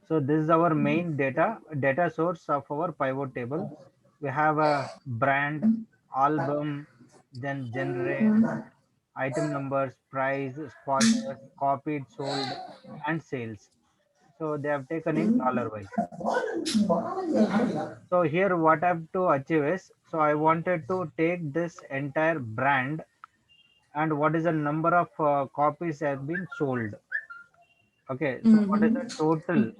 So this is our main data source of our pivot table. We have a brand, album, then genre, item numbers, price, squatters, copied, sold, and sales. So they have taken in dollar wise. So here what I have to achieve is, so I wanted to take this entire brand and what is the number of copies have been sold. Okay, so what is the total?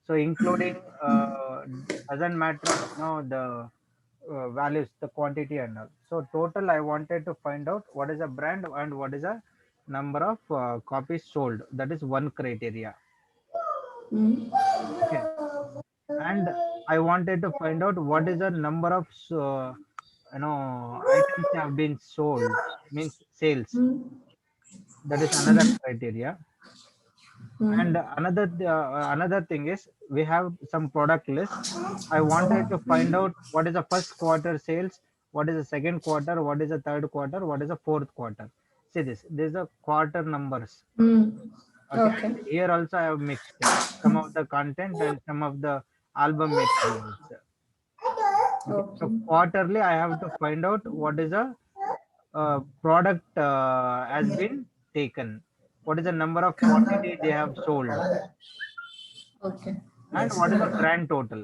So including doesn't matter, the values, the quantity and all. So total, I wanted to find out what is a brand and what is a number of copies sold. That is one criteria. Okay, and I wanted to find out what is the number of items have been sold, means sales. That is another criteria. And another thing is we have some product list. I wanted to find out what is the first quarter sales, what is the second quarter, what is the third quarter, what is the fourth quarter. See this. This is the quarter numbers. Okay, and Okay. here also I have mixed some of the content and some of the album materials. Okay, so Okay. quarterly I have to find out what is the product has been taken, what is the number of quantity they have sold, Okay. and what is the grand total.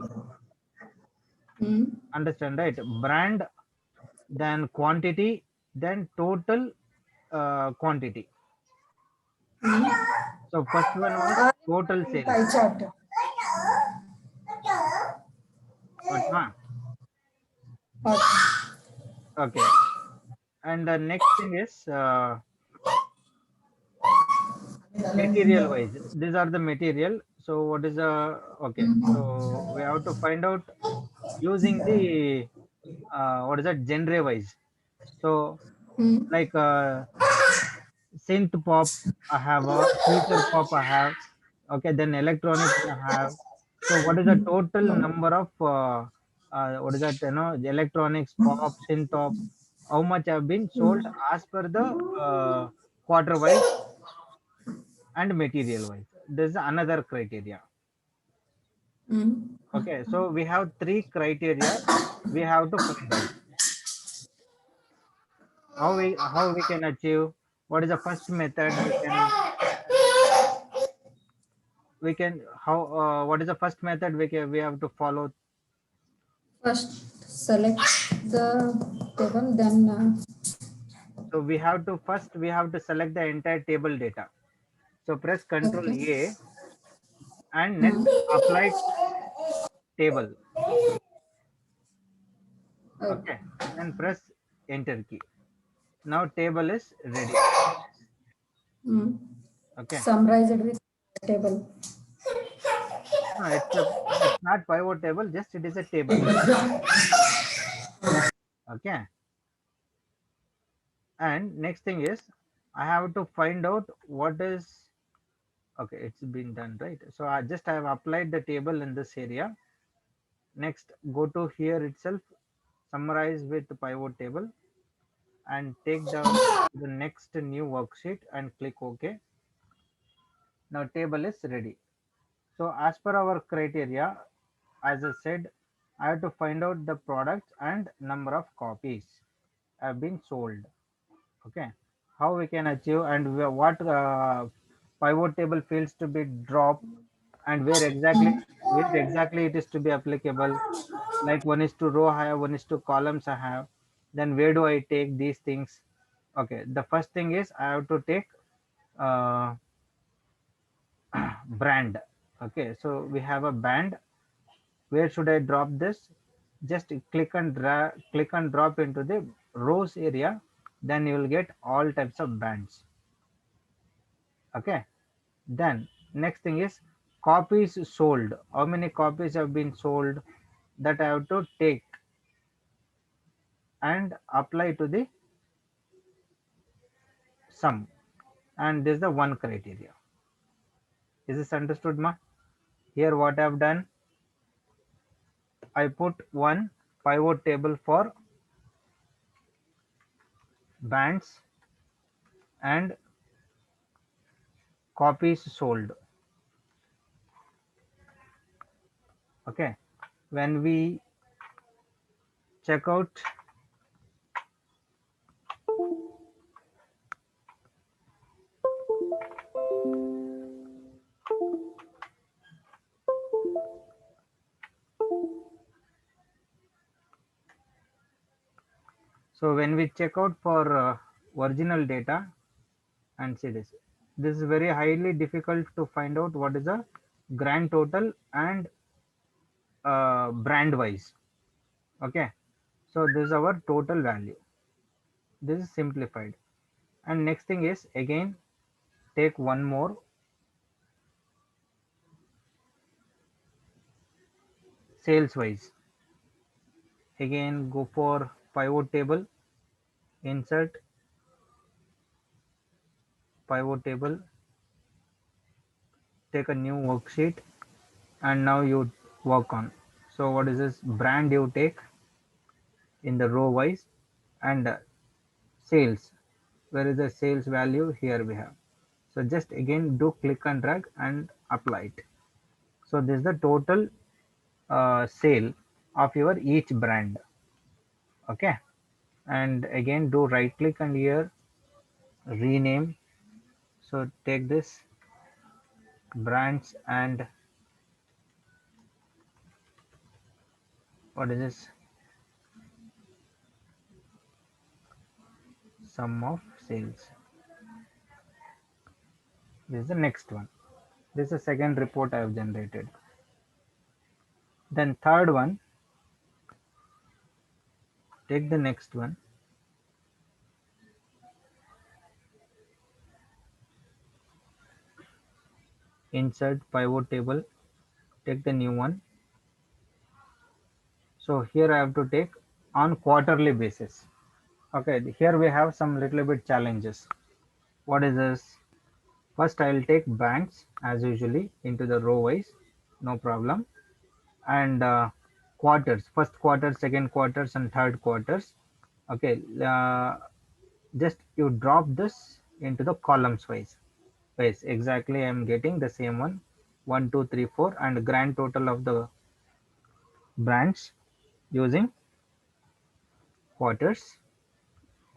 Understand, right? Brand, then quantity, then total quantity. So first one was total Pie sales. chart. What ma? Okay. Okay, and the next thing is material wise. These are the material. So what is the, okay, so we have to find out using the what is that, genre wise. So like synth pop I have, a future pop I have. Okay, then electronics I have. So what is the total number of what is that, the electronics, pop, synth pop, how much have been sold as per the quarter wise and material wise. This is another criteria. Okay, so we have three criteria we have to find out. How we can achieve, what is the first method we can how what is the first method we have to follow. First, select the table, then So we have to select the entire table data. So press Control okay. A and next apply table. Okay. Okay, then press Enter key. Now table is ready. Okay. Summarize it with table. No, it's not pivot table, just it is a table. Okay. And next thing is I have to find out what is, okay, it's been done, right? So I have applied the table in this area. Next, go to here itself, summarize with the pivot table, and take down the next new worksheet and click OK. Now table is ready. So as per our criteria, as I said, I have to find out the products and number of copies have been sold. Okay, how we can achieve, and what pivot table fields to be dropped, and where exactly it is to be applicable. Like one is to row I have, one is to columns I have. Then where do I take these things? Okay, the first thing is I have to take uh, brand. Okay, so we have a band. Where should I drop this? Just click and drop into the rows area. Then you will get all types of bands. Okay, then next thing is copies sold. How many copies have been sold? That I have to take and apply to the sum. And this is the one criteria. Is this understood, ma? Here what I have done, I put one pivot table for bands and copies sold. Okay, when we check out, so when we check out for original data and see this is very highly difficult to find out what is the grand total and brand wise. Okay, so this is our total value. This is simplified. And next thing is again take one more sales wise. Again go for pivot table, insert pivot table, take a new worksheet, and now you work on. So what is this brand you take in the row wise, and sales. Where is the sales value? Here we have. So just again do click and drag and apply it. So this is the total sale of your each brand. Okay, and again do right click and here rename. So take this brands and what is this sum of sales. This is the next one. This is the second report I have generated. Then third one, take the next one, insert pivot table, take the new one. So here I have to take on quarterly basis. Okay, here we have some little bit challenges. What is this? First I'll take banks as usually into the row wise, no problem. And quarters, first quarter, second quarters, and third quarters. Okay, just you drop this into the columns wise. Yes, exactly. I'm getting the same one, 1, 2, 3, 4, and grand total of the branch using quarters.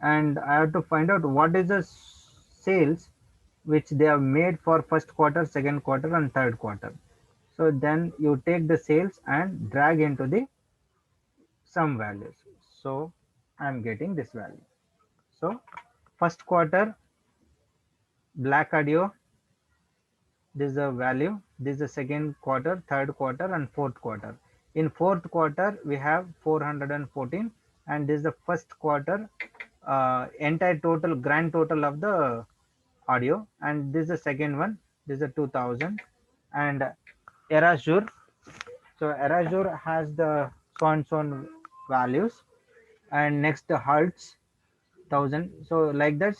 And I have to find out what is the sales which they have made for first quarter, second quarter, and third quarter. So then you take the sales and drag into the sum values. So I'm getting this value. So first quarter black audio, this is the value. This is the second quarter, third quarter, and fourth quarter. In fourth quarter we have 414, and this is the first quarter entire total grand total of the audio, and this is the second one. This is a 2000. And erasure, so erasure has the so and so on values. And next the hertz 1000. So like that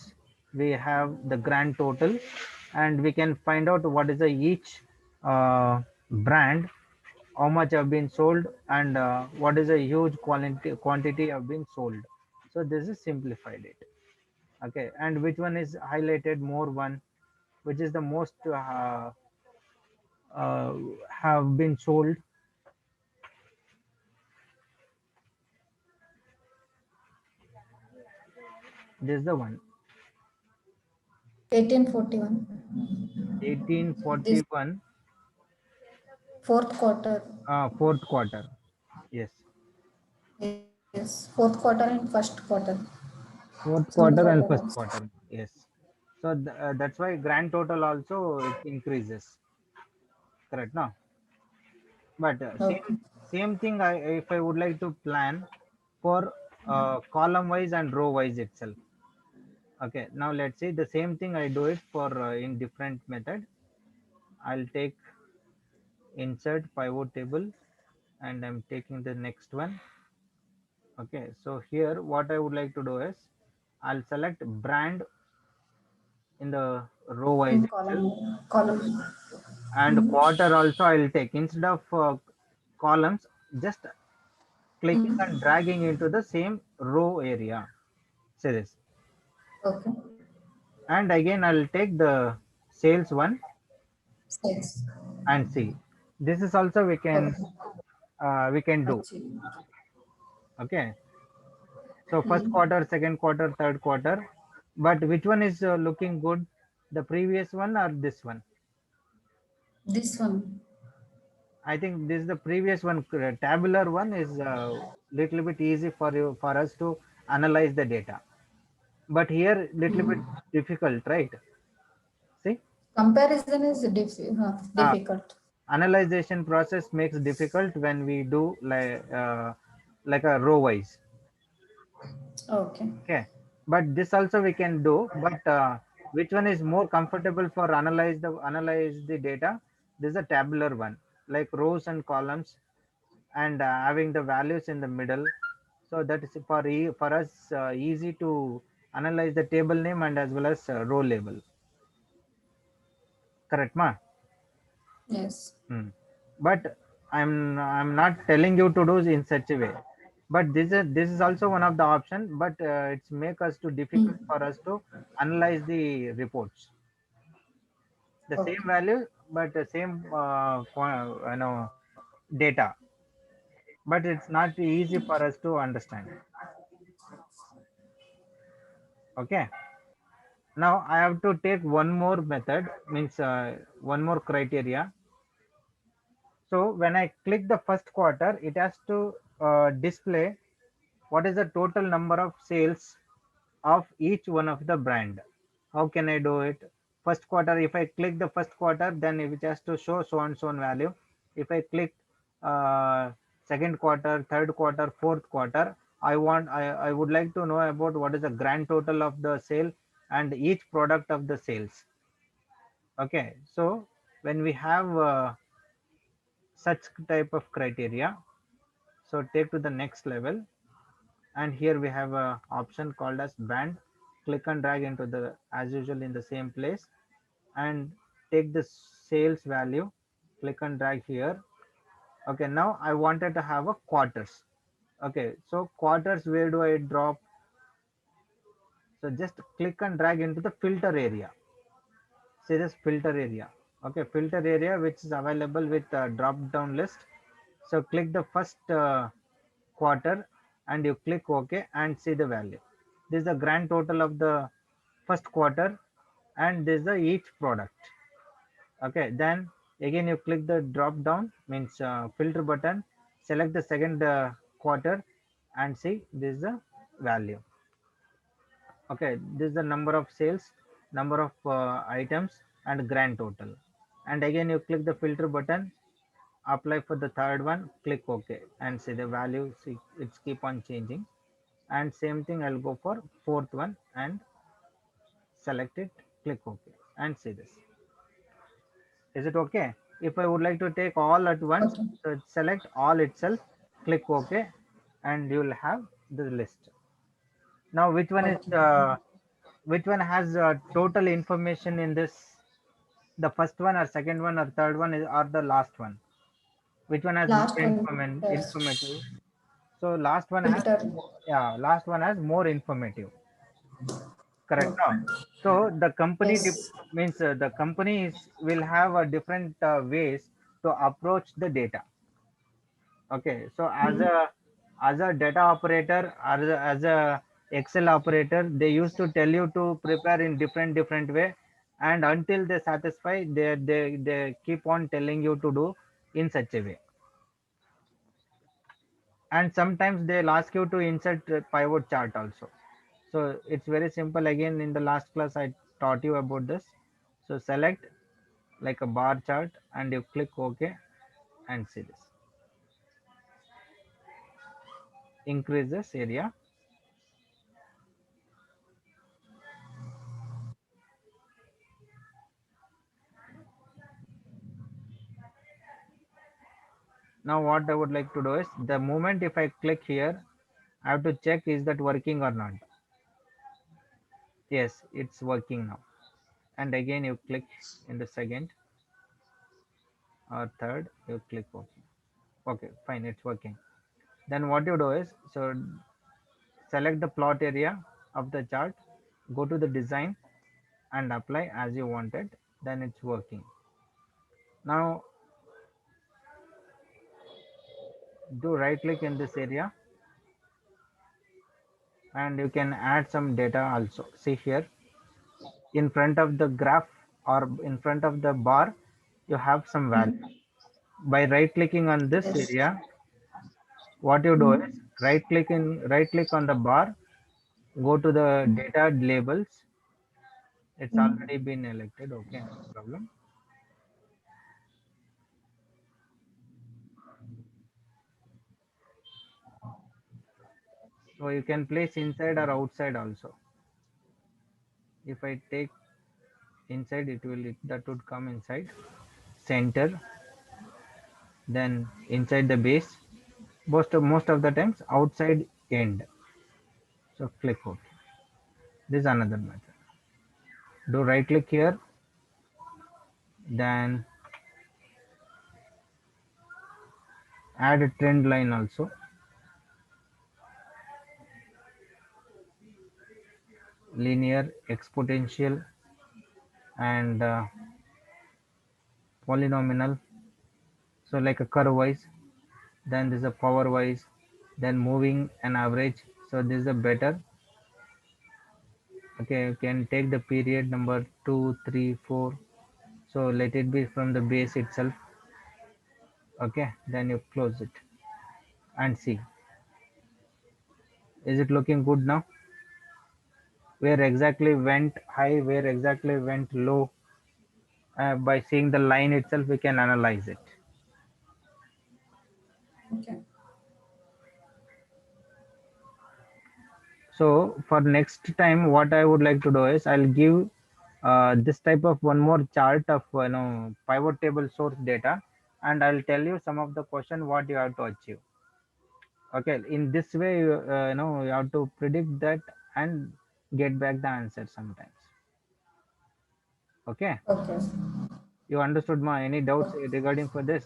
we have the grand total, and we can find out what is the each brand, how much have been sold, and what is a huge quantity have been sold. So this is simplified it. Okay, and which one is highlighted more one, which is the most uh, have been sold. This is the one, 1841. This 1841. fourth quarter. Fourth quarter, yes. Yes, fourth quarter and first quarter. Fourth Third quarter and quarter first also. quarter, yes. So that's why grand total also it increases, correct now. But Okay. same thing, if I would like to plan for column wise and row wise itself. Okay, now let's see the same thing I do it for in different method. I'll take insert pivot table, and I'm taking the next one. Okay, so here what I would like to do is I'll select brand in the row wise In itself, column. and Mm. quarter also I'll take instead of columns, just clicking and Mm. dragging into the same row area. Say this, Okay. and again I'll take the sales one Six. and see. This is also we can Okay. we can do. Achieve. Okay, so first Hmm. quarter, second quarter, third quarter, but which one is looking good, the previous one or this one? This one. I think this is the previous one. Tabular one is little bit easy for you, for us to analyze the data, but here little bit Hmm. difficult, right? See, Comparison is uh, difficult. analyzation process makes difficult when we do like a row wise. Okay. Okay, but this also we can do, but which one is more comfortable for analyze the data? This is a tabular one, like rows and columns, and having the values in the middle. So that is for us easy to analyze the table name and as well as row label. Correct, ma? Yes. Hmm. But I'm not telling you to do in such a way. But this is also one of the option. But it's make us too difficult Hmm. for us to analyze the reports. The same Okay. value, but the same data. But it's not easy for us to understand. Okay. Now I have to take one more method, means one more criteria. So when I click the first quarter, it has to display what is the total number of sales of each one of the brand. How can I do it? First quarter, if I click the first quarter, then it has to show so and so on value. If I click uh, second quarter, third quarter, fourth quarter, I would like to know about what is the grand total of the sale and each product of the sales. Okay, so when we have such type of criteria, so take to the next level, and here we have a option called as band. Click and drag into the, as usual, in the same place, and take the sales value, click and drag here. Okay, now I wanted to have a quarters. Okay, so quarters, where do I drop? So just click and drag into the filter area. See this filter area. Okay, filter area which is available with a drop down list. So click the first quarter and you click OK and see the value. This is the grand total of the first quarter, and this is the each product. Okay, then again you click the drop down, means filter button, select the second quarter and see this is the value. Okay, this is the number of sales, number of items and grand total. And again you click the filter button, apply for the third one, click OK and see the value. See, it's keep on changing. And same thing, I'll go for fourth one and select it, click OK and see this. Is it okay? If I would like to take all at once, Okay. so select all itself, click OK, and you will have the list. Now, Okay. which one has total information in this? The first one or second one or third one is, or the last one? Which one has more Last one. Yes. informative? So last one has, Filter. yeah, last one has more informative. Correct. No? Okay. So the company Yes. means the companies will have a different ways to approach the data. Okay, so Hmm. as a data operator, as a Excel operator, they used to tell you to prepare in different way, and until they satisfy, they keep on telling you to do in such a way. And sometimes they'll ask you to insert a pivot chart also. So it's very simple. Again, in the last class, I taught you about this. So select like a bar chart and you click OK and see this. Increase this area. Now what I would like to do is, the moment if I click here, I have to check is that working or not. Yes, it's working now. And again you click in the second or third, you click OK. Okay, fine, it's working. Then what you do is, so select the plot area of the chart, go to the design and apply as you wanted, then it's working. Now Do right click in this area, and you can add some data also. See here, in front of the graph or in front of the bar, you have some value. Mm. By right clicking on this Yes. area, what you do is Mm. right click on the bar, go to the data labels. It's Mm. already been elected. Okay, no problem. So you can place inside or outside also. If I take inside, that would come inside center, then inside the base. Most of the times outside end. So click OK. This is another method. Do right click here, then add a trend line also, linear, exponential, and polynomial. So like a curve wise, then this is a power wise, then moving and average. So this is a better. Okay, you can take the period number 2, 3, 4. So let it be from the base itself. Okay, then you close it and see. Is it looking good now? Where exactly went high, where exactly went low? By seeing the line itself, we can analyze it. Okay. So for next time, what I would like to do is I'll give this type of one more chart of pivot table source data, and I'll tell you some of the question what you have to achieve. Okay, in this way, you have to predict that and get back the answer sometimes. Okay, Okay. you understood my any doubts Okay. regarding for this?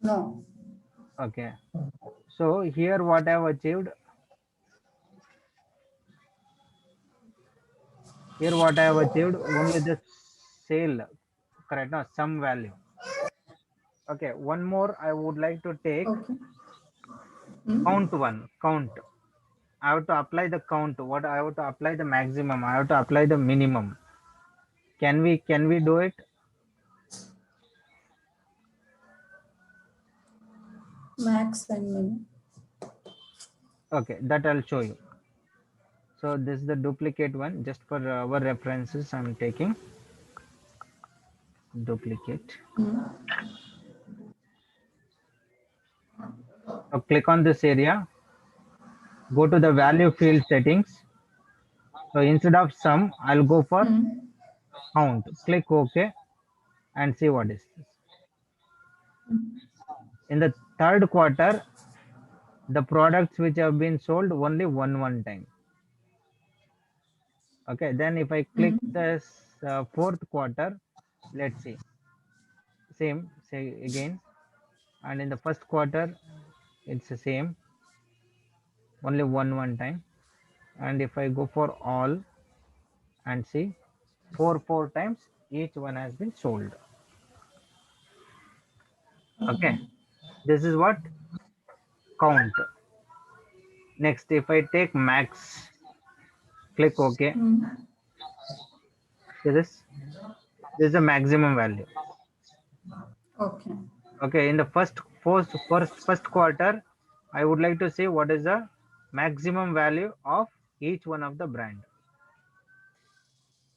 No. Okay, so here what I have achieved, here what I have achieved only the sale, correct? No, some value. Okay, one more I would like to take Okay. Mm. count one, count. I have to apply the count. What I have to apply the maximum. I have to apply the minimum. Can we do it? Max and min. Okay, that I'll show you. So this is the duplicate one. Just for our references, I'm taking duplicate. Mm. So click on this area. Go to the value field settings. So instead of sum, I'll go for Mm. count. Click OK and see what is this. In the third quarter, the products which have been sold only one time. Okay, then if I click Mm. this fourth quarter, let's see, same, say again, and in the first quarter, it's the same, only one time. And if I go for all and see, four times, each one has been sold. Okay, this is what count. Next, if I take max, click OK. Mm. This is the maximum value. Okay. Okay, in the first quarter, I would like to say what is the maximum value of each one of the brand.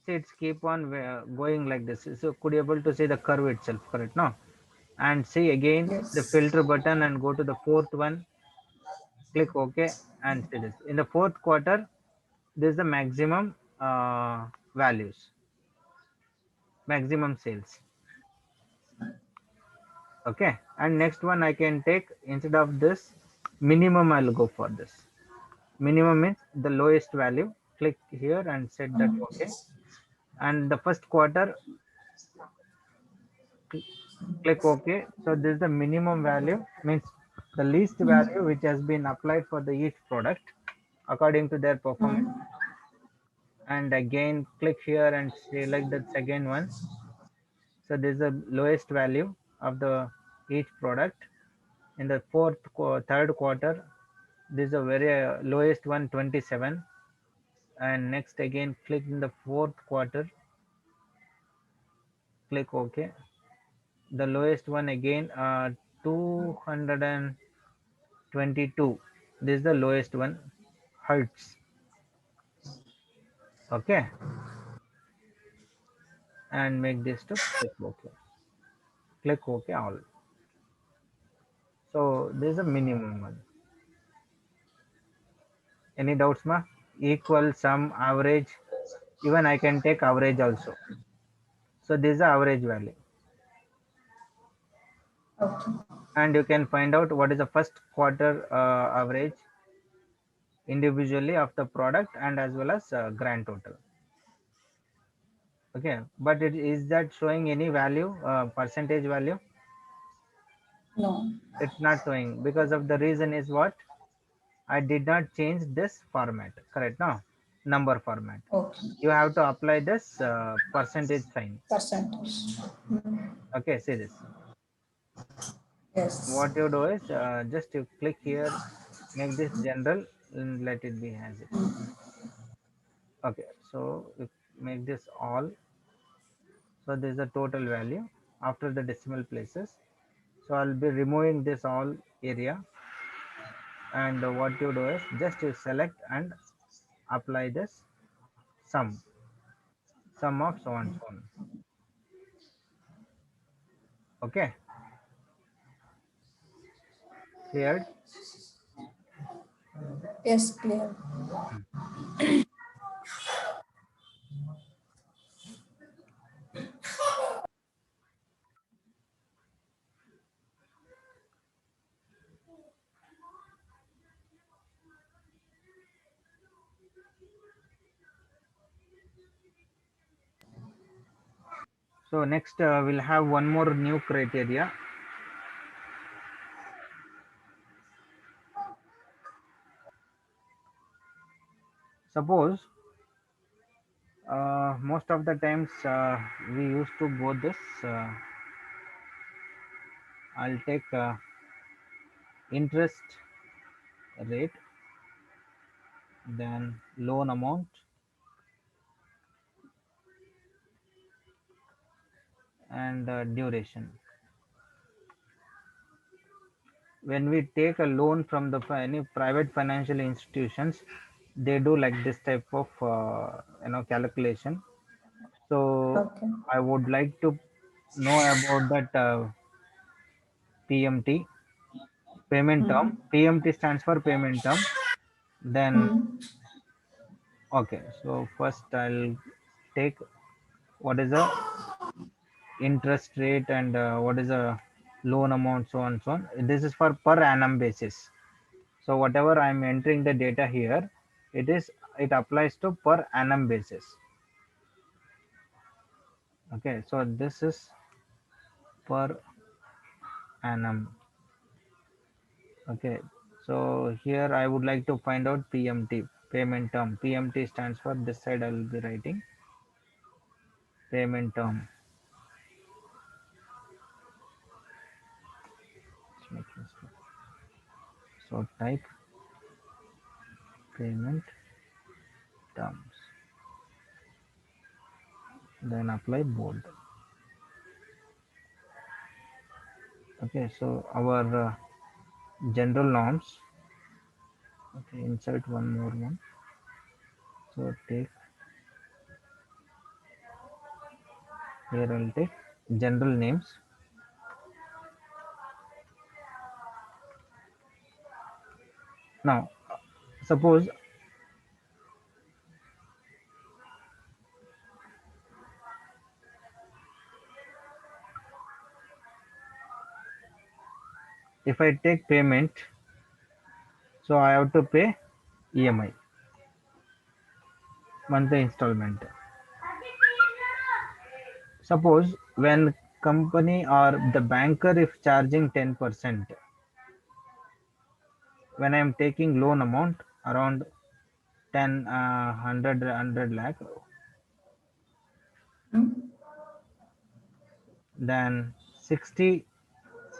See, it's keep on going like this. So could you able to see the curve itself, correct? No, and see again the Yes. filter button and go to the fourth one. Click OK and see this. In the fourth quarter, this is the maximum values, maximum sales. Okay, and next one I can take instead of this minimum. I'll go for this. Minimum means the lowest value. Click here and set that Mm. OK. And the first quarter, click OK. So this is the minimum value, means the least value which has been applied for the each product according to their performance. Mm. And again click here and select the second one. So this is the lowest value of the each product. In the third quarter, this is a very lowest one, 27. And next again click in the fourth quarter, click OK. The lowest one again, 222. This is the lowest one, hertz. Okay, and make this to click OK. Click OK all. So this is a minimum one. Any doubts, ma? Equal, sum, average. Even I can take average also. So this is the average value. Okay. And you can find out what is the first quarter average individually of the product and as well as grand total. Okay, but is that showing any value, percentage value? No. It's not showing because of the reason is what? I did not change this format, correct? No, number format. Okay. You have to apply this percentage sign. Percentage. Okay, see this. Yes. What you do is just you click here, make this general and let it be as it is. Okay, so you make this all. So this is the total value after the decimal places. So I'll be removing this all area, and what you do is just you select and apply this sum of so and so on. Okay, cleared. Yes, clear. So next we'll have one more new criteria. Suppose most of the times we used to go this. I'll take interest rate, then loan amount, and duration. When we take a loan from the any private financial institutions, they do like this type of calculation. So Okay. I would like to know about that PMT, payment term. PMT stands for payment term. Then okay, so first I'll take what is the interest rate and what is the loan amount, so on so on. This is for per annum basis. So whatever I'm entering the data here, it applies to per annum basis. Okay, so this is per annum. Okay, so here I would like to find out PMT, payment term. PMT stands for, this side I will be writing payment term. So type payment terms, then apply bold. Okay, so our general norms. Okay, insert one more one. So take here, I'll take general names. Now suppose if I take payment, so I have to pay EMI, monthly installment. Suppose when company or the banker if charging 10%, when I am taking loan amount around 10 100 lakh, then 60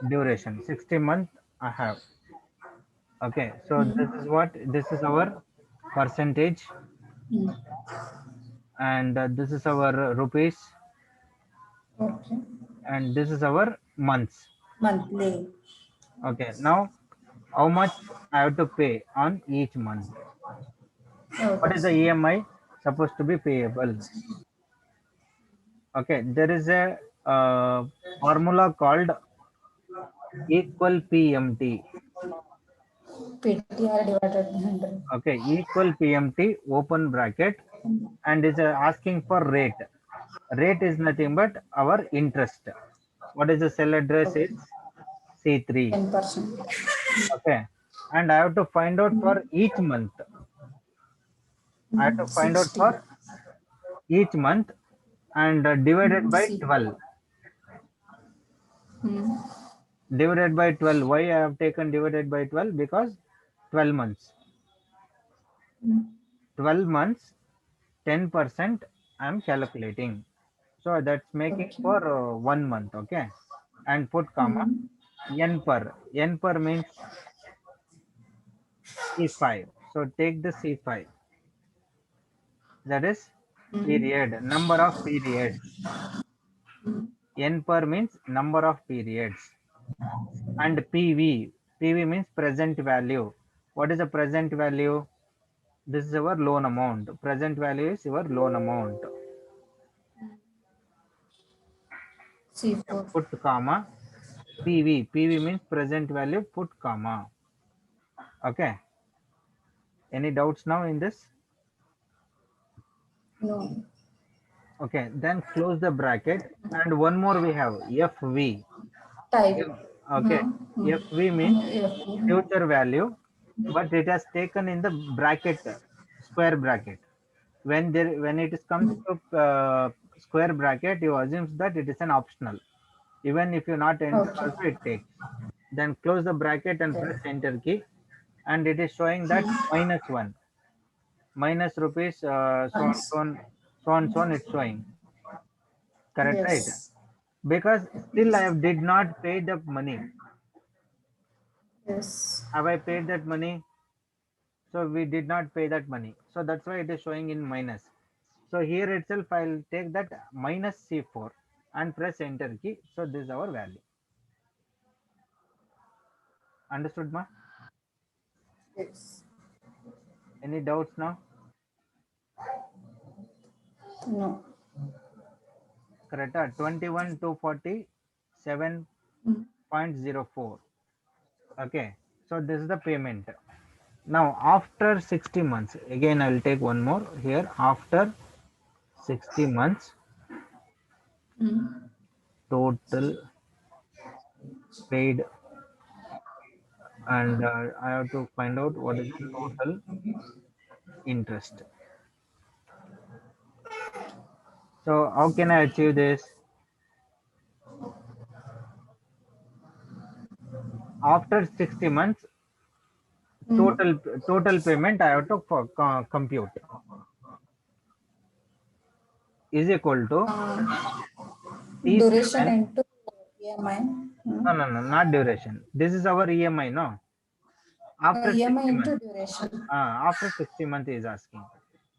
duration 60 month I have. Okay, so this is what, this is our percentage, and this is our rupees, Okay. and this is our months. Monthly. Okay, now how much I have to pay on each month? What Okay. is the EMI supposed to be payable? Okay, there is a formula called equal PMT. PTR divided by 100. Okay, equal PMT open bracket, and is asking for rate. Rate is nothing but our interest. What is the cell address is Okay. C3. 10%. Okay, and I have to find out for each month. I have to find out 60. for each month, and divided by C. 12. Mm. Divided by 12. Why I have taken divided by 12? Because 12 months. 12 months, 10% I am calculating. So that's making Okay. for 1 month. Okay, and put comma Mm. n per. N per means C5. So take the C5. That is period. Number of periods. N per means number of periods. And PV. PV means present value. What is the present value? This is our loan amount. Present value is your loan amount. C4. Put comma PV. PV means present value. Put comma. Okay. Any doubts now in this? No. Okay. Then close the bracket. And one more we have FV. Type. F- Okay. FV means F. future value, but it has taken in the bracket, square bracket. When it is comes to square bracket, you assume that it is an optional. Even if you not enter Okay. also it takes. Then close the bracket and Okay. press enter key, and it is showing that -1, minus rupees, so on Nice. so on so on so on, it's showing. Correct, right? Yes. Because still I have did not pay the money. Yes. Have I paid that money? So we did not pay that money. So that's why it is showing in minus. So here itself I'll take that minus C4 and press enter key. So this is our value. Understood, ma? Yes. Any doubts now? No. Correct. 21 to 47.04. Okay. So this is the payment. Now after 60 months, again I'll take one more here. After 60 months, total paid, and I have to find out what is the total interest. So how can I achieve this? After 60 months, Mm. total payment I have to compute is equal to Duration T7. into EMI. No, no, no, not duration. This is our EMI, no. After EMI 60 into months. duration. After 60 months is asking.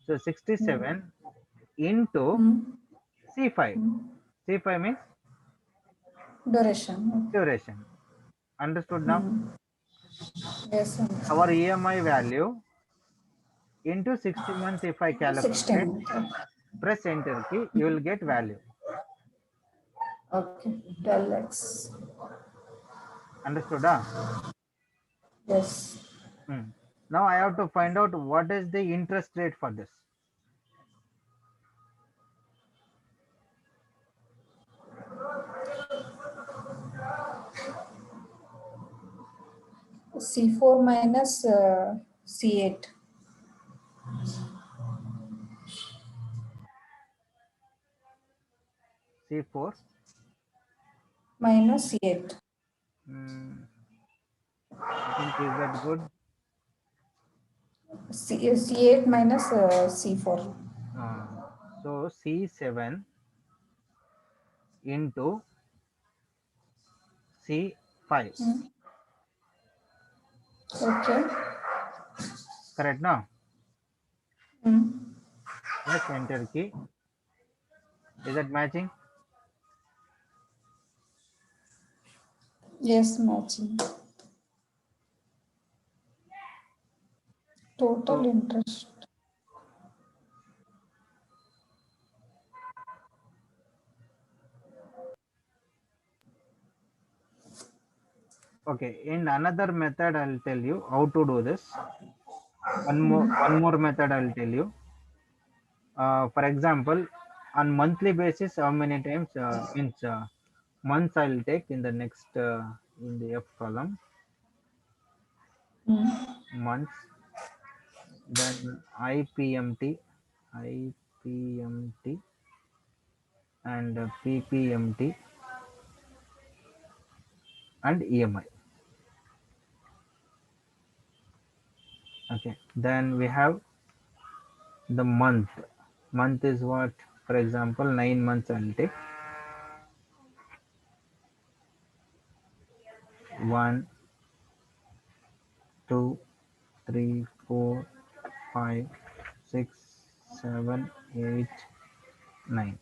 So 67 into Mm. C5. C5 means Duration. duration. Understood now? Mm. Yes. Our EMI value into 60 months, if I calculate 16. it, press enter key, you will get value. Okay. 12 lakhs. Understood? Ah? Yes. Hmm. Now I have to find out what is the interest rate for this. C4 minus C8. C4. Minus C8. Hmm. I think is that good? C8 minus C4. Uh, so C7 into C8. 5. Okay. Correct now? Mm. Press enter key. Is that matching? Yes, matching. Total So interest. okay, in another method I'll tell you how to do this. One more method I'll tell you. For example, on monthly basis, how many times means months I'll take in the next in the F column Mm. months, then IPMT and PPMT and EMI. Okay, then we have the month. Month is what? For example, 9 months I'll take 1, 2, 3, 4, 5, 6, 7, 8, 9.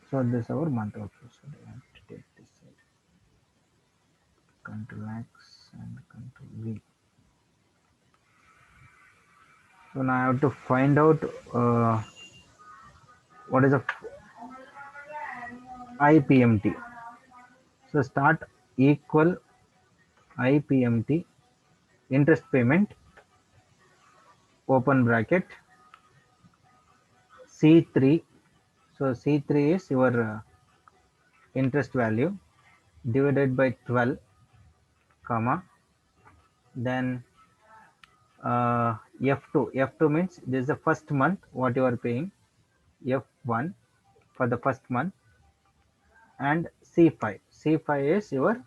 So this is our month also. So we have to take this side. Control X and Control V. So now I have to find out what is a IPMT. So start equal IPMT interest payment open bracket C3. So C3 is your interest value divided by 12 comma then F2. F2 means this is the first month what you are paying. F1 for the first month and C5. C5 is your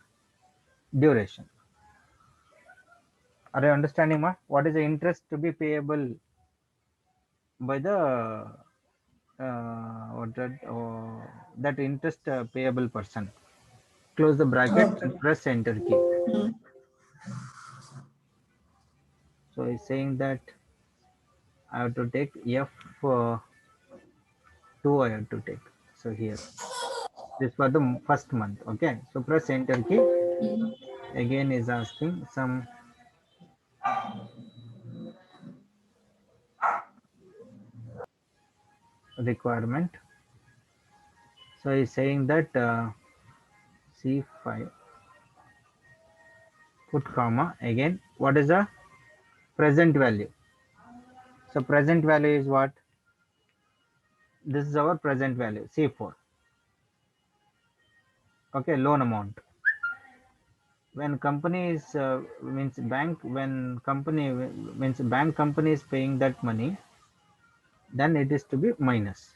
duration. Are you understanding what is the interest to be payable by the that interest payable person? Close the bracket and Okay. press enter key. Mm. So it's saying that I have to take F2 I have to take. So here this for the first month. Okay, so press enter key. Again is asking some requirement. So he's saying that C5 put comma again. What is the present value? So present value is what? This is our present value C4. Okay, loan amount. When company is means bank when company means bank company is paying that money, then it is to be minus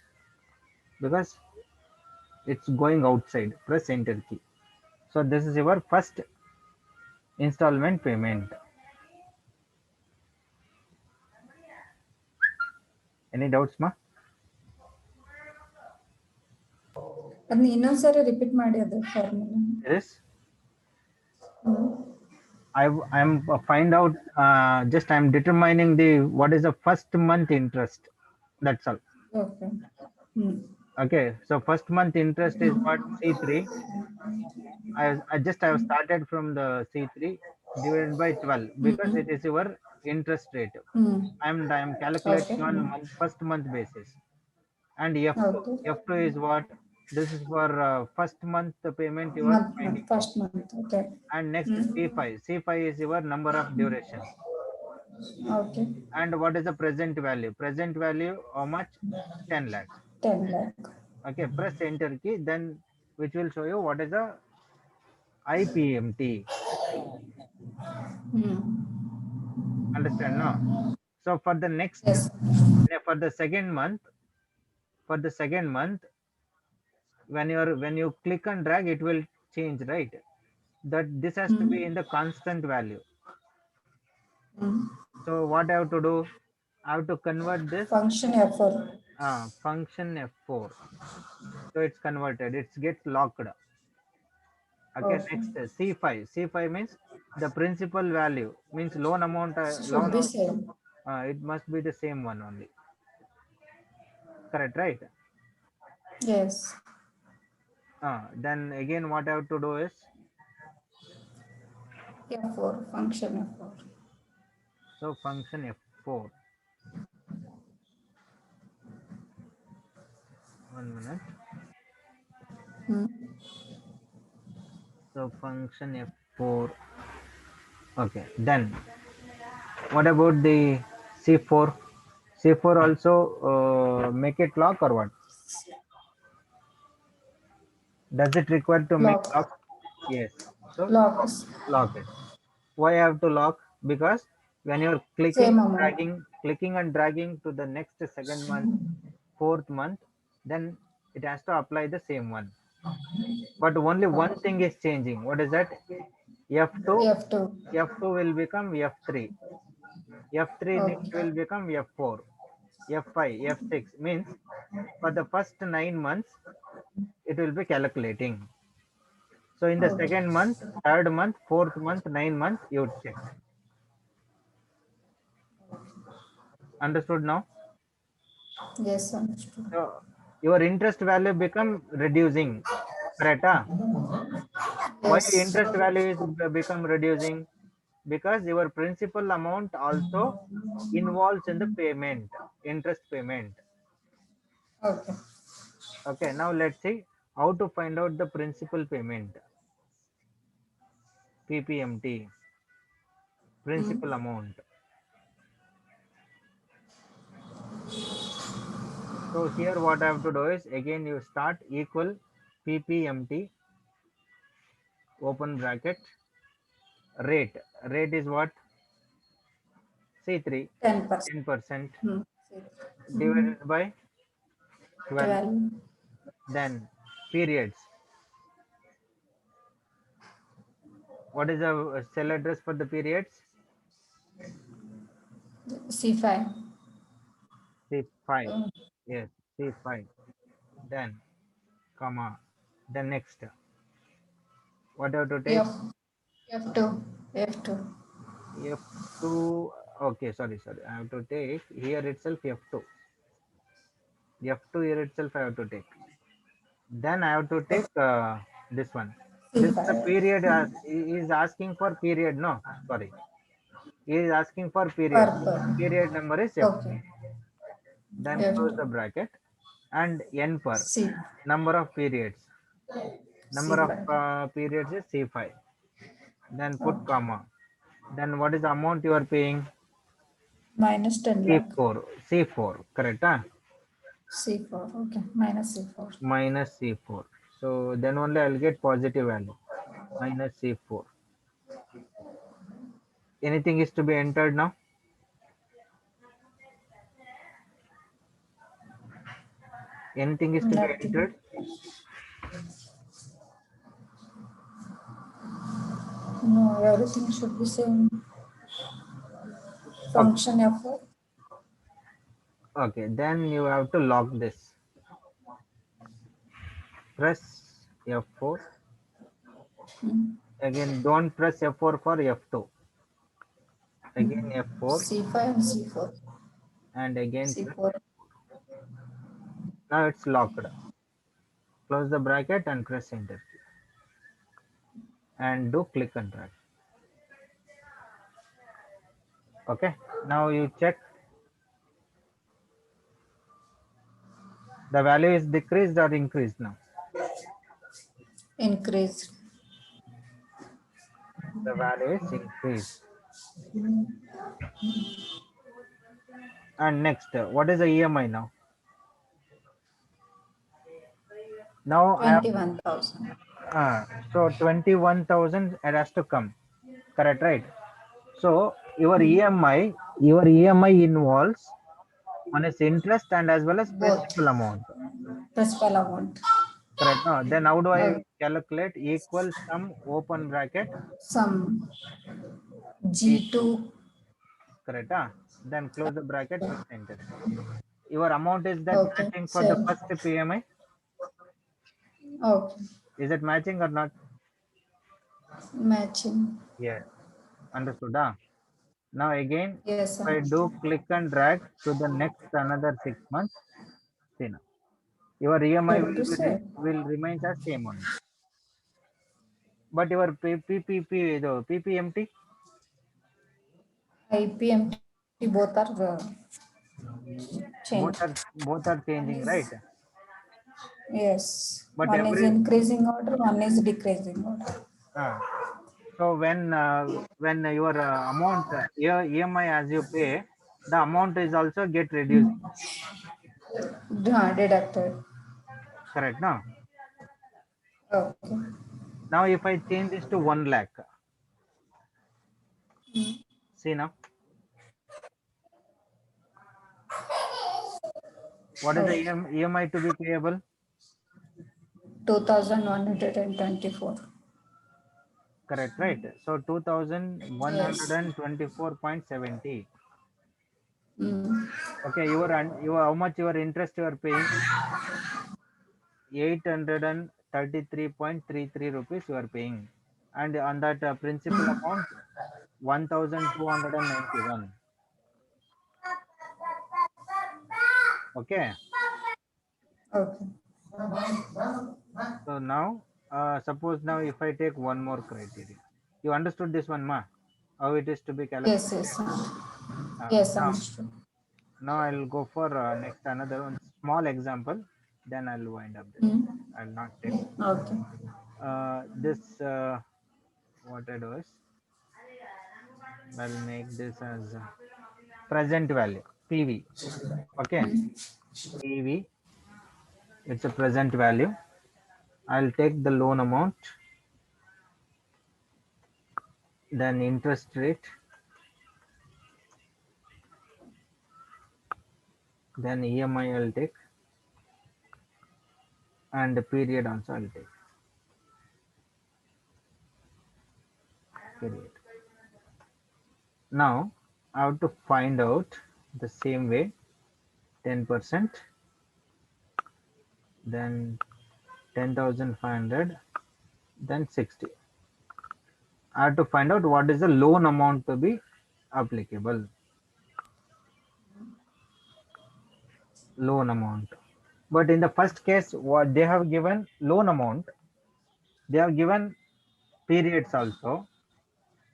because it's going outside. Press enter key. So this is your first installment payment. Any doubts, ma? ಅದನ್ನ ಇನ್ನೊಂದ್ಸರಿ repeat ಮಾಡಿ ಅದು formula. Yes. I'm find out just I'm determining the what is the first month interest. That's all. Okay. Hmm. Okay. So first month interest is what C3. I have started from the C3 divided by 12 because it is your interest rate. Hmm. I'm okay. calculating on first month basis. And F2. Okay. F2 is what? This is for first month payment you are finding out. First month. Okay. And next C5. C5 is your number of duration. Okay. And what is the present value? Present value how much? 10 lakhs. 10 lakh. Okay, press enter key, then which will show you what is the IPMT. Hmm. Understand now? So for the next yes. for the second month, when you click and drag, it will change, right? That this has to be in the constant value. Hmm. So what I have to do? I have to convert this function F four. function F4. So it's converted. It's get locked. Okay, Okay. next C5. C5 means the principal value means loan amount. Should be same. It must be the same one only. Correct, right? Yes. Then again, what I have to do is F4, function F4. so function F4. 1 minute. Hmm. So function F4. Okay. Then what about the C4? C4 also make it lock or what? Does it require to make lock? Lock. Yes. So Locks. lock it. Why I have to lock? Because when you're Same amount. clicking and dragging to the next second month, fourth month, then it has to apply the same one. But only one Okay. thing is changing. What is that? F2, F2. F2 will become F3. F3 next Okay. will become F4. F5, F6 means for the first 9 months, it will be calculating. So in the Okay. second month, third month, fourth month, 9 months, you check. Understood now? Yes, understood. So your interest value become reducing. Correct? Why Yes. interest value is become reducing? Because your principal amount also involves in the payment, interest payment. Okay. Okay, now let's see how to find out the principal payment, PPMT, Hmm. principal amount. So here what I have to do is again you start equal PPMT, open bracket, rate. Rate is what? C3, 10%. 10% Hmm. Hmm. divided by 12. 12. Then periods. What is the cell address for the periods? C5. C5. Oh, Yes, C5. Then comma. Then next. What have to take? F. F2. F2. F2. Okay, sorry. I have to take here itself F2. F2 here itself I have to take. Then I have to take this one. This is the C5. period. He is asking for period. No, sorry. He is asking for period. Purple. Period number is F2. Okay. Then close the F2. bracket and N per C. number of periods. Number of C5. periods is C5. Then put Okay. comma. Then what is the amount you are paying? Minus 10 lakh. C4. C4. Correct? Huh? C4. Okay. Minus C4. Minus C4. So then only I'll get positive value. Minus C4. Anything is to be entered now? Anything is to be Nothing. entered? No, everything should be same. Okay. Function F4. Okay. Then you have to lock this. Press F4. Hmm. Again, don't press F4 for F2. Again F4 C5 and C4. and again press. C4. Now it's locked. Close the bracket and press enter and do click and drag. Okay. Now you check the value is decreased or increased now. Increased. The value is increased. And next, what is the EMI now? Now I have 21,000. so 21,000 it has to come. Correct, right? So Hmm. your EMI involves one is interest and as well as Both. principal amount. Principal amount. Correct. No, then how do I Okay. calculate equal sum open bracket Some P2? G2. Correct. Then close the bracket, press enter. Your amount is that Okay. matching for the Same. first PMI? Okay. Is it matching or not? Matching. Yeah, understood. Huh? Now again, Yes, if I do click and drag to the next another 6 months, see now, your EMI will be same. will remain as same only. But your the PPMT, IPMT both are changed. both are One changing, right? is yes, But one is every increasing order, one is decreasing order. uh, so when your amount your EMI as you pay, the amount is also get reduced. Deducted. Correct now. Okay. Now if I change this to 1 lakh, see now what is the Okay. EMI to be payable? 2124. Correct, right? So Yes. 2124.70. Mm. Okay, your how much your interest you are paying? 833.33 rupees you are paying, and on that principal amount 1291. Okay, Okay. so now suppose now if I take one more criteria, you understood this one, ma, how it is to be Yes, calculated? yes. Yes, Now understood. I'll go for next another one small example, then I'll wind up this. Mm. I'll not take Okay. this what I do is I'll make this as present value, PV. Okay, PV, it's a present value. I'll take the loan amount, then interest rate, then EMI I'll take, and the period also I'll take. Period. Now I have to find out the same way 10%, then 10,500, then 60. I have to find out what is the loan amount to be applicable. Loan amount. But in the first case, what they have given loan amount, they have given periods also,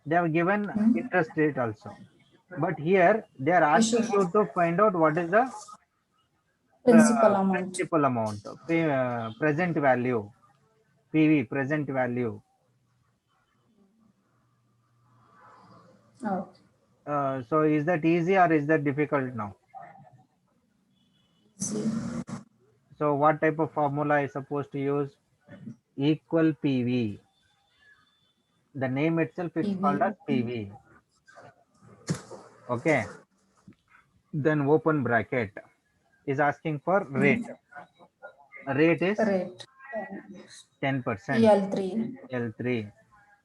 they have given Mm. interest rate also. But here they are You should asking you to find out what is the principal amount. principal amount, present value, PV, present value. Okay. So is that easy or is that difficult now? See. So what type of formula is supposed to use? Equal PV. The name itself it's called as PV. PV. Okay. Then open bracket is asking for rate. Rate is Rate. 10%. EL3. L3.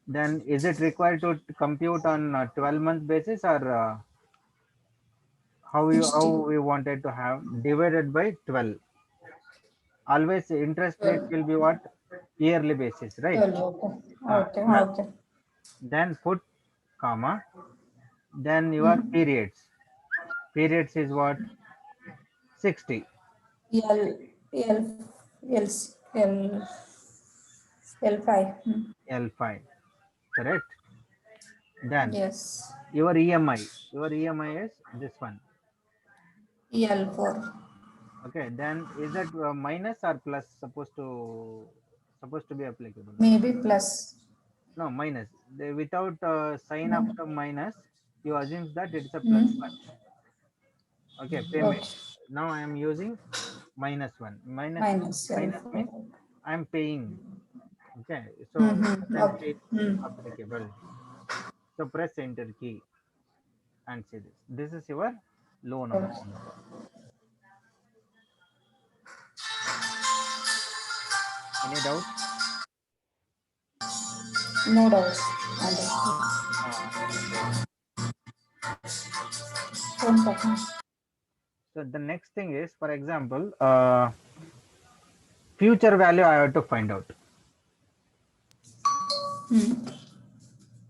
Then is it required to compute on 12-month basis, or how 60. we wanted to have divided by 12? Always interest rate 12. will be what? Yearly basis, right? 12. Uh, Okay. plus, Okay. then put comma, then your Mm. periods. Periods is what? 60. L L L L L5. Mm. L5. Correct? Then Yes. your EMI. Your EMI is this one. EL4. Okay, then is that minus or plus supposed to be applicable? Maybe plus. No, minus. Without sign No. after minus, you assume that it's a plus one. Mm. Okay, payment. Okay. Now I am using minus one. Minus Minus means L4. I am paying. Okay, so Mm-hmm. then Okay. it's Mm. applicable. So press enter key and see this. This is your loan Okay. amount. Any doubt? No doubts. Understood. Uh, One second. So the next thing is, for example, future value I have to find out.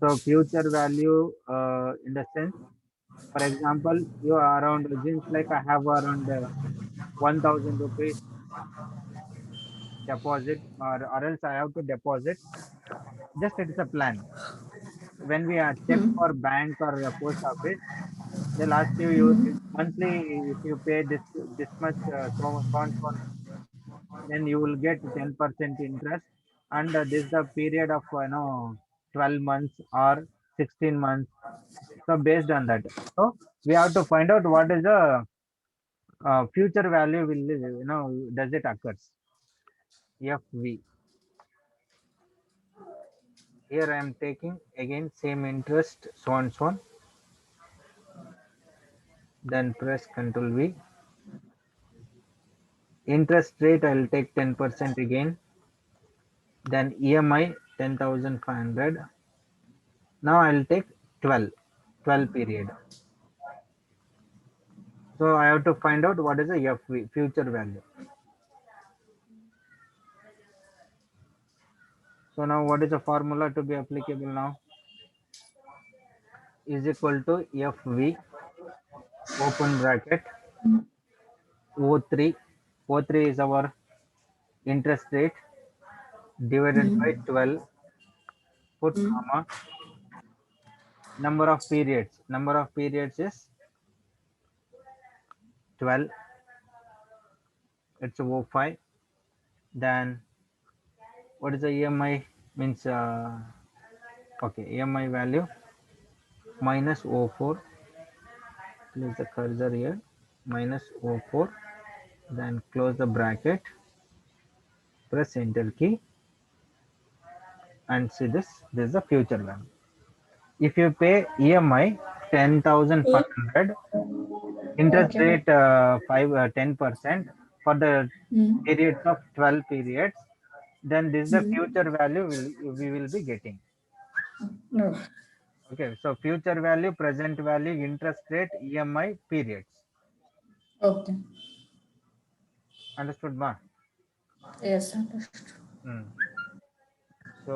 So future value in the sense, for example, you are around, seems like I have around 1000 rupees deposit, or else I have to deposit. Just it is a plan. When we are check for bank or post office, they'll ask you, monthly, if you pay this much, so and so, then you will get 10% interest, and this is the period of 12 months or 16 months. So based on that, so we have to find out what is the future value will, does it occurs. FV. Here I am taking again same interest, so on so on. Then press Ctrl V. Interest rate I will take 10% again. Then EMI 10,500. Now I will take 12 period. So I have to find out what is the FV, future value. So now what is the formula to be applicable now? Is equal to FV, open bracket, O3. O3 is our interest rate, divided by 12, put comma, number of periods. Number of periods is 12. It's O5. Then what is the EMI? Means, okay, EMI value minus O4. Place the cursor here, minus O4. Then close the bracket, press enter key, and see this. This is the future value. If you pay EMI 10,500, interest Okay. rate 10% for the periods of 12 periods, then this is the future value we will be getting. No. Okay, so future value, present value, interest rate, EMI, periods. Okay. Understood, ma? Yes, understood. So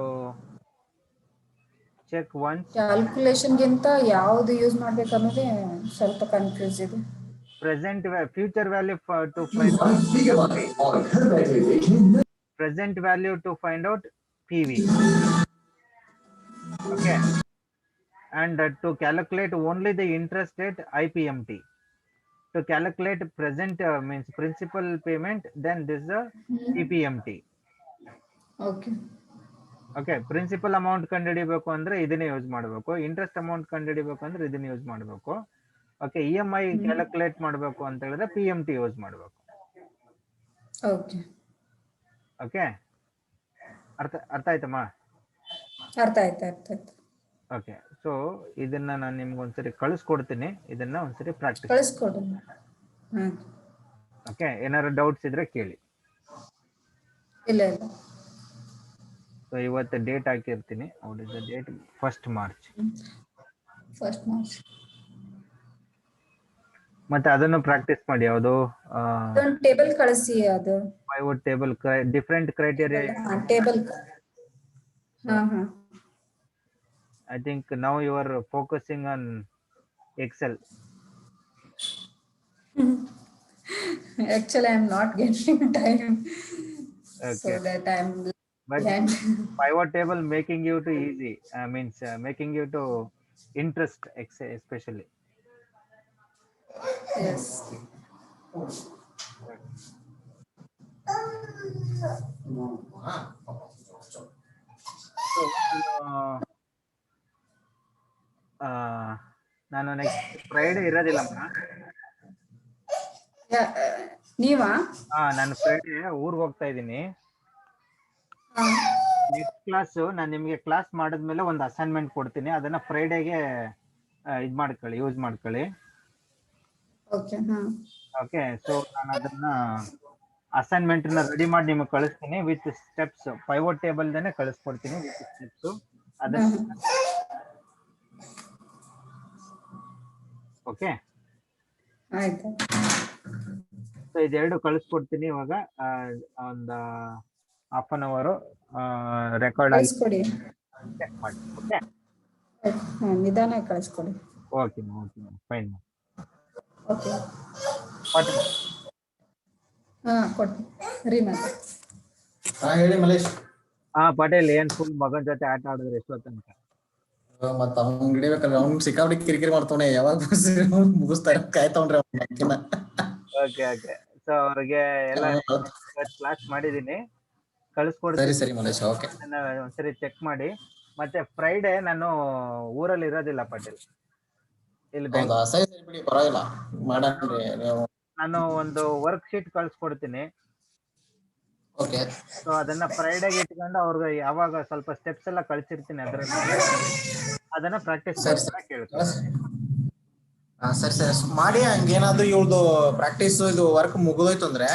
check once. ಕ್ಯಾಲ್ಕುಲೇಷನ್ಗಿಂತ ಯಾವ್ದು use ಮಾಡ್ಬೇಕು ಅನ್ನೋದೇ ಸ್ವಲ್ಪ confuse ಇದೆ. Future value to find out FV. Present value to find out PV. Okay, and to calculate only the interest rate, IPMT. To calculate present, means principal payment, then this is a PPMT. Okay. Okay, principal amount ಕಂಡುಹಿಡಿಬೇಕು ಅಂದ್ರೆ ಇದನ್ನೇ use ಮಾಡಬೇಕು, interest amount ಕಂಡುಹಿಡಿಬೇಕು ಅಂದ್ರೆ ಇದನ್ನ use ಮಾಡಬೇಕು. Okay, EMI calculate ಮಾಡಬೇಕು ಅಂತ ಹೇಳಿದ್ರೆ PMT ಯೂಸ್ ಮಾಡಬೇಕು. ಓಕೆ. ಓಕೆ, ಅರ್ಥ ಆಯ್ತಮ್ಮ? ಅರ್ಥ ಆಯ್ತು. ಓಕೆ, ಸೊ ಇದನ್ನ ನಾನು ನಿಮ್ಗೆ ಒಂದ್ಸರಿ ಕಳಿಸ್ಕೊಡ್ತೀನಿ, ಇದನ್ನ ಒಂದ್ಸರಿ ಪ್ರಾಕ್ಟೀಸ್ ಕಳಿಸ್ಕೊಡಿ. ಓಕೆ, ಏನಾದ್ರು ಡೌಟ್ಸ್ ಇದ್ರೆ ಕೇಳಿ. ಇಲ್ಲ. ಸೊ ಇವತ್ತು ಡೇಟ್ ಹಾಕಿರ್ತೀನಿ. What is the date? 1st March. ಮತ್ತೆ ಅದನ್ನು ಪ್ರಾಕ್ಟೀಸ್ ಮಾಡಿ. ಯಾವುದು ಟೇಬಲ್ ಕಳಿಸಿ. ಅದು pivot table, different criteria. Table. I think now you are focusing on Excel. Actually, I am not getting time. Okay. So that I am. But pivot table making you to easy. Means making you to interest, especially. Yes. So, ನಾನು next Friday ಇರೋದಿಲ್ಲಮ್ಮ. ನೀವಾ? ನಾನು Friday ಊರಿಗೆ ಹೋಗ್ತಾ ಇದ್ದೀನಿ. Next class ನಾನು ನಿಮಗೆ class ಮಾಡಿದ್ಮೇಲೆ ಒಂದು ಅಸೈನ್ಮೆಂಟ್ ಕೊಡ್ತೀನಿ, ಅದನ್ನ ಫ್ರೈಡೆಗೆ ಇದು ಮಾಡ್ಕೊಳ್ಳಿ, ಯೂಸ್ ಮಾಡ್ಕೊಳ್ಳಿ. ಓಕೆ, ಸೊ ನಾನು ಅದನ್ನ ಅಸೈನ್ಮೆಂಟ್ ನ ರೆಡಿ ಮಾಡಿ ನಿಮಗೆ ಕಳಿಸ್ತೀನಿ ವಿತ್ ಸ್ಟೆಪ್ಸ್. ಪೈವಟ್ ಟೇಬಲ್ ದೇನೆ ಕಳಿಸ್ಕೊಡ್ತೀನಿ ವಿತ್ ಸ್ಟೆಪ್ಸ್. ಅದನ್ನ ಓಕೆ. ಆಯ್ತು. ಸೊ ಇದೆರಡು ಕಳಿಸ್ಕೊಡ್ತೀನಿ ಇವಾಗ. ಒಂದು ಹಾಫ್ ಅನ್ ಅವರ್ ರೆಕಾರ್ಡ್ ಆಗಿ ಕಳಿಸ್ಕೊಡಿ. ಚೆಕ್ ಮಾಡಿ. ಓಕೆ ನಿಧಾನ ಕಳಿಸ್ಕೊಡಿ. Okay fine. ಓಕೆ ಪಾಟೀಲ್ ಕೊಡ್ರಿ ಮತ್ತೆ. ಹೇಳಿ ಮಲೇಶ್. ಪಾಟೀಲ್ ಏನ್ ಫುಲ್ ಮಗನ್ ಜೊತೆ ಆಟ ಆಡಿದ್ರೆ ಎಷ್ಟೋ ತನಕ? ಮತ್ತ ಅವ್ನ್ ಹಿಡಿಬೇಕಲ್ಲ, ಅವ್ನ್ ಸಿಕ್ಕಾಪಟ್ಟೆ ಕಿರಿಕಿರಿ ಮಾಡ್ತಾವನೆ, ಯಾವಾಗ ಮುಗಿಸ್ತಾರೆ ಕಾಯ್ತಾವ್ರಿ ಅವ್ನ. ಓಕೆ ಸೊ ಅವ್ರಿಗೆ ಎಲ್ಲ ಕ್ಲಾಸ್ ಮಾಡಿದೀನಿ, ಕಳಿಸ್ಕೊಡ್ತೀನಿ. ಸರಿ ಮಲೇಶ್, ಓಕೆ. ಒಂದ್ಸರಿ ಚೆಕ್ ಮಾಡಿ. ಮತ್ತೆ ಫ್ರೈಡೆ ನಾನು ಊರಲ್ಲಿ ಇರೋದಿಲ್ಲ ಪಾಟೀಲ್, ಇಲ್ಲಿ ಹೌದಾ? ಸರಿ ಬಿಡಿ, ಪರವಾಗಿಲ್ಲ, ಮಾಡನ್ರಿ ನೀವು. ನಾನು ಒಂದು ವರ್ಕ್ ಶೀಟ್ ಕಳ್ಸ್ಕೊಡ್ತೀನಿ. ಓಕೆ. ಸೊ ಅದನ್ನ ಫ್ರೈಡೆಗೆ ಇಟ್ಕೊಂಡು ಅವ್ರಿಗೆ ಯಾವಾಗ ಸ್ವಲ್ಪ ಸ್ಟೆಪ್ಸ್ ಎಲ್ಲ ಕಳ್ಸಿರ್ತೀನಿ, ಅದನ್ನ ಪ್ರಾಕ್ಟೀಸ್ ಕೇಳ್ತೀನಿ. ಸರಿ ಮಾಡಿ. ಹಂಗೇನಾದ್ರು ಇವ್ರದ್ದು ಪ್ರಾಕ್ಟೀಸ್ ಇದು ವರ್ಕ್ ಮುಗಿದೋಯ್ತು ಅಂದ್ರೆ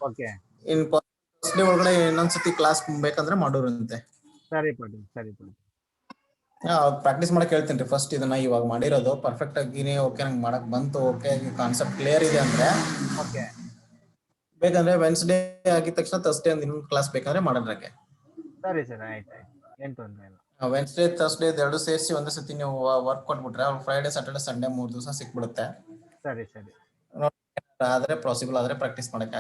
ಓಕೆ ಇನ್ ಫಸ್ಟ್ ಡೇ ಒಳಗಡೆ ಇನ್ನೊಂದ್ಸತಿ ಕ್ಲಾಸ್ ಬೇಕಂದ್ರೆ ಮಾಡೋರಂತೆ. ಸರಿ ಪಾಟೀಲ್. ಪ್ರಾಕ್ಟೀಸ್ ಮಾಡಕ್ ಹೇಳ್ತೀನಿ ರೀ. ಫಸ್ಟ್ ಇದನ್ನ ಇವಾಗ ಮಾಡಿರೋದು ಪರ್ಫೆಕ್ಟ್ ಆಗಿ ಓಕೆ ನಂಗೆ ಮಾಡಕ್ ಬಂತು, ಓಕೆ ಕಾನ್ಸೆಪ್ಟ್ ಕ್ಲಿಯರ್ ಇದೆ ಅಂದ್ರೆ ಓಕೆ ಬೇಕಂದ್ರೆ ವೆನ್ಸ್ಡೇ ಆಗಿದ ತಕ್ಷಣ ಥರ್ಸ್ಡೇ ಒಂದು ಇನ್ನೊಂದು ಕ್ಲಾಸ್ ಬೇಕಂದ್ರೆ ಮಾಡೋದ್ರಾಗೆ. ಸರಿ ಆಯ್ತು, ಏನ್ ತೊಂದ್ರೆ ಇಲ್ಲ. ವೆನ್ಸ್ಡೇ ಥರ್ಸ್ಡೇ ಎರಡು ಸೇರಿಸಿ ಒಂದೇ ಸತಿ ನೀವು ವರ್ಕ್ ಕೊಟ್ಬಿಟ್ರೆ ಅವ್ರು ಫ್ರೈಡೆ ಸ್ಯಾಟರ್ಡೆ ಸಂಡೇ 3 ದಿವಸ ಸಿಕ್ಬಿಡುತ್ತೆ. ಸರಿ ಆದ್ರೆ ಪಾಸಿಬಲ್ ಆದ್ರೆ ಪ್ರಾಕ್ಟೀಸ್ ಮಾಡಕ್ಕೆ